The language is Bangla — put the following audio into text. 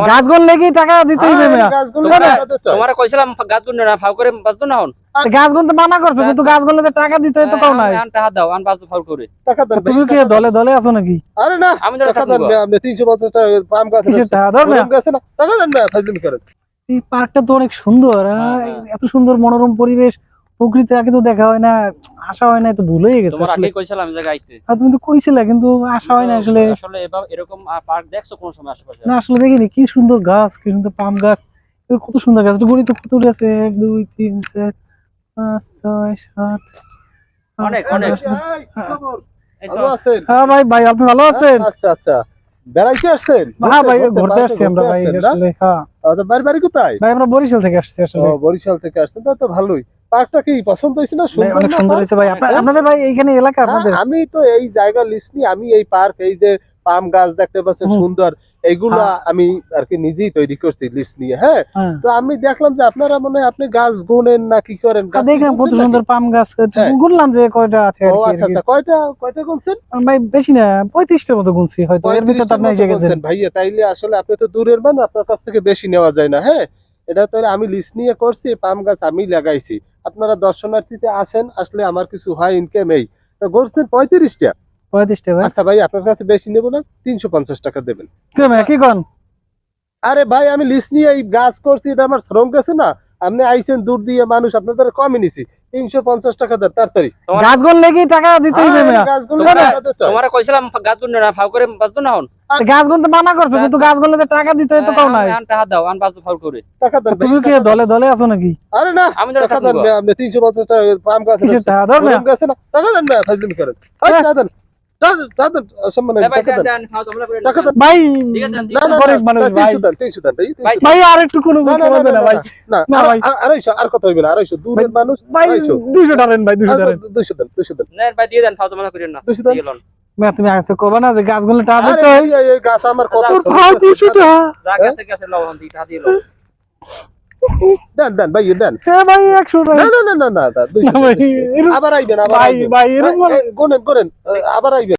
গাছ গুন লেগে টাকা দিতে হইবে মিয়া। তোমারে কইছিলাম গাছ গুন না ফাউ করে বাজতো না হন। গাছ গুন তো মানা করছো কিন্তু গাছ গুনলে যে টাকা দিতে হয় তো কাও নাই। আন টাকা দাও আন বাজতো ফাউ করে। টাকা দেন তুমি কি দলে দলে আছো নাকি? আরে না আমি টাকা দেন আপনি 350 টাকা পাম গাছ কিসের টাকা দাও না? গাছ না টাকা দেন না ফাজলিমি করেন। এই পার্কটা তো অনেক সুন্দর, এত সুন্দর মনোরম পরিবেশ, প্রকৃতি আগে তো দেখা হয় না, আসা হয় না, তো ভুল হয়ে গেছে তোমার আসলে। আগে কইছিলাম আমি জায়গা আইতে। তুমি তো কইছিলে কিন্তু আসা হয় না আসলে। আসলে এরকম পার্ক দেখছো কোন সময় আশেপাশে? না আসলে দেখিনি, কি সুন্দর গাছ, কি সুন্দর পাম গাছ, কত সুন্দর গাছ। গণিত কত আছে? 1 2 3 4 5 6 7 অনেক অনেক। ভালো আছেন? হ্যাঁ ভাই, ভাই আপনি ভালো আছেন? আচ্ছা আচ্ছা বেড়াইতে আসছেন? হ্যাঁ ভাই ঘুরতে আসছি আমরা ভাই আসলে। হ্যাঁ বাড়ি বাড়ি কোথায়? ভাই আমরা বরিশাল থেকে আসছি আসলে। বরিশাল থেকে আসছেন, তো ভালোই। পার্কটা কি পছন্দ হয়েছে না? ভাই অনেক সুন্দর হয়েছে ভাই। আপনাদের ভাই এইখানে এলাকা আপনাদের? আমি তো এই জায়গা লিস্ট নি, আমি এই পার্ক, এই যে পাম গাছ দেখতে পাচ্ছেন সুন্দর, এইগুলা আমি আর কি নিজেই তৈরি করছি লিস্ট নিয়ে। হ্যাঁ, তো আমি দেখলাম যে আপনারা মনে হয় আপনি গাছ গুনেন না কি করেন? দেখলাম কত সুন্দর পাম গাছ, গুনলাম যে কয়টা আছে আর ও কি। আচ্ছা আচ্ছা, কয়টা গুনছেন ভাই? বেশি না, 35টার মতো গুনছি হয়তো, এর ভিতরে তো আপনি এসে গেছেন ভাইয়া। তাইলে আসলে আপনি তো দূরের মানুষ, আপনার কাছ থেকে বেশি নেওয়া যায় না। হ্যাঁ, এটা তো আমি লিস্ট নিয়ে করছি, পাম গাছ আমি লাগাইছি। আপনারা দর্শনার্থীতে আসেন, আসলে আমার কিছু হয় ইনকাম এই করছেন 35টা। 35টা ভাই? আচ্ছা ভাই, আপনার কাছে বেশি নেব না, 350 টাকা দেবেন। কি কোন? আরে ভাই আমি লিস্ট নিয়ে এই গাছ করছি, এটা আমার শ্রম গেছে না। আপনি আইছেন দূর দিয়ে মানুষ, আপনাদের কমই নিছি, 350 টাকা দেন তাড়াতাড়ি। গাছ গুন লেগে টাকা দিতে হইবে মিয়া। তোমারে কইছিলাম গাছ গুন না ফাউ করে বাজতো না হন। গাছ গুন তো মানা করছো কিন্তু গাছ গুনলে যে টাকা দিতে হয় তো কাও নাই। আন টাকা দাও আন বাজতো ফাউ করে। টাকা দেন। তুমি কি দলে দলে আছো নাকি? আরে না আমি টাকা দেন, আপনি 350 টাকা পাম গাছ কিসের টাকা দাও না? গাছ না টাকা দেন না ফাজলিমি করেন। টাকা দেন, টাকা দেন, সম্মানে টাকা দেন, টাকা দেন ভাই। ঠিক আছে না না গরিব মানুষ ভাই। 300 দেন, 300 দেন ভাই। ভাই আর একটু কোনো না না কমাবে না ভাই। না না ভাই। 250 আর কত হইবে না, 250 দূরের মানুষ। ভাই 200 টাকা ভাই, 200 টাকা। 200 দেন, 200 দেন। নেন ভাই দিয়ে দেন ফাউ তোমরা করেন না। 200 দেন। দিয়ে লন। মিয়া তুমি আগে তো কবা না যে গাছ গুনলে টাকা আরে দিতে হয়? এই গাছ আমার কত তোর ভাই 200 টাকা। যা কাছে কাছে লও হন দিটা দিয়ে লও। দেন দেন ভাই দেন। হ্যাঁ ভাই 100 টাকা। না না না না না 200 ভাই এরকম আবার আইবেন, আবার ভাই আইবেন ভাই এরকম গুনেন গুনেন, আবার আইবেন।